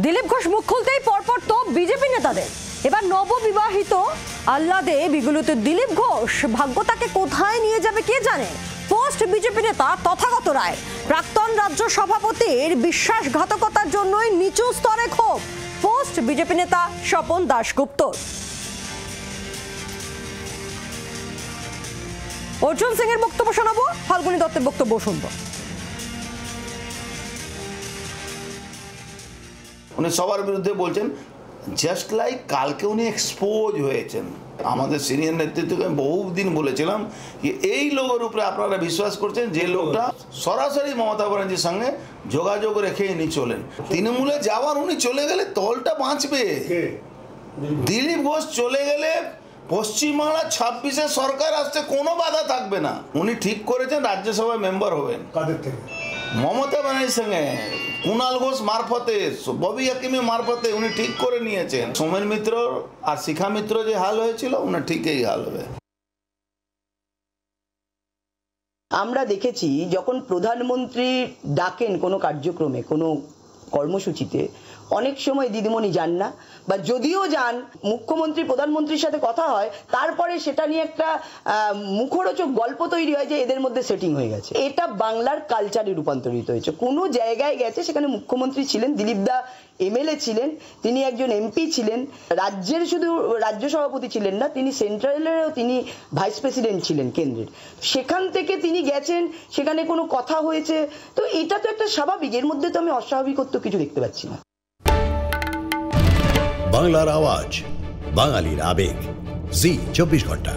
দিলীপ ঘোষ মুখ খুলতেই পরপর তো বিজেপি নেতাদের। এবার নববিবাহিত আহ্লাদে বিগলিত দিলীপ ঘোষ ভাগ্য তাকে কোথায় নিয়ে যাবে কে জানে। পোস্ট বিজেপি নেতা তথাগত রায়, প্রাক্তন রাজ্য সভাপতির বিশ্বাসঘাতকতার জন্যই নিচু স্তরে ক্ষোভ পোস্ট বিজেপি নেতা স্বপন দাশগুপ্ত। অর্জুন সিং এর বক্তব্য শোনাবো, ফাল্গুনী দত্তের বক্তব্য শুনবো। উনি সবার বিরুদ্ধে বলছেন, জাস্ট লাইক কালকে উনি এক্সপোজ হয়েছেন। আমাদের সিনিয়র নেতৃত্বকে আমি বহুদিন বলেছিলাম যে এই লোকের উপরে আপনারা বিশ্বাস করছেন যে লোকটা সরাসরি মমতা ব্যানার্জির সঙ্গে যোগাযোগ রেখে ইনি চলেন। তৃণমূলে যাওয়ার উনি চলে গেলে দলটা বাঁচবে। দিলীপ ঘোষ চলে গেলে পশ্চিমবাংলা 26-এ সরকার আসতে কোনো বাধা থাকবে না। উনি ঠিক করেছেন রাজ্যসভায় মেম্বার হবেন মমতা ব্যানার্জির সঙ্গে, কুণাল ঘোষ মারফতে, ববি হাকিমের মারফতে উনি ঠিক করে নিয়েছেন। সোমেন মিত্র আর শিখা মিত্র যে হাল হয়েছিল উনি ঠিক এই হাল হবে। আমরা দেখেছি যখন প্রধানমন্ত্রী ডাকেন কোনো কার্যক্রমে, কোনো কর্মসূচিতে, অনেক সময় দিদিমণি যান না, বা যদিও যান মুখ্যমন্ত্রী প্রধানমন্ত্রীর সাথে কথা হয়, তারপরে সেটা নিয়ে একটা মুখরোচক গল্প তৈরি হয় যে এদের মধ্যে সেটিং হয়ে গেছে। এটা বাংলার কালচারে রূপান্তরিত হয়েছে। কোনো জায়গায় গেছে, সেখানে মুখ্যমন্ত্রী ছিলেন, দিলীপ দা এমএলএ ছিলেন, তিনি একজন এমপি ছিলেন, রাজ্যের শুধু রাজ্য সভাপতি ছিলেন না, তিনি সেন্ট্রালেরও তিনি ভাইস প্রেসিডেন্ট ছিলেন কেন্দ্রের। সেখান থেকে তিনি গেছেন, সেখানে কোনো কথা হয়েছে, তো এটা তো একটা স্বাভাবিক। এর মধ্যে তো আমি অস্বাভাবিকত্ব কিছু দেখতে পাচ্ছি না। বাংলার আওয়াজ, বাঙালির আবেগ, জি 24 ঘন্টা।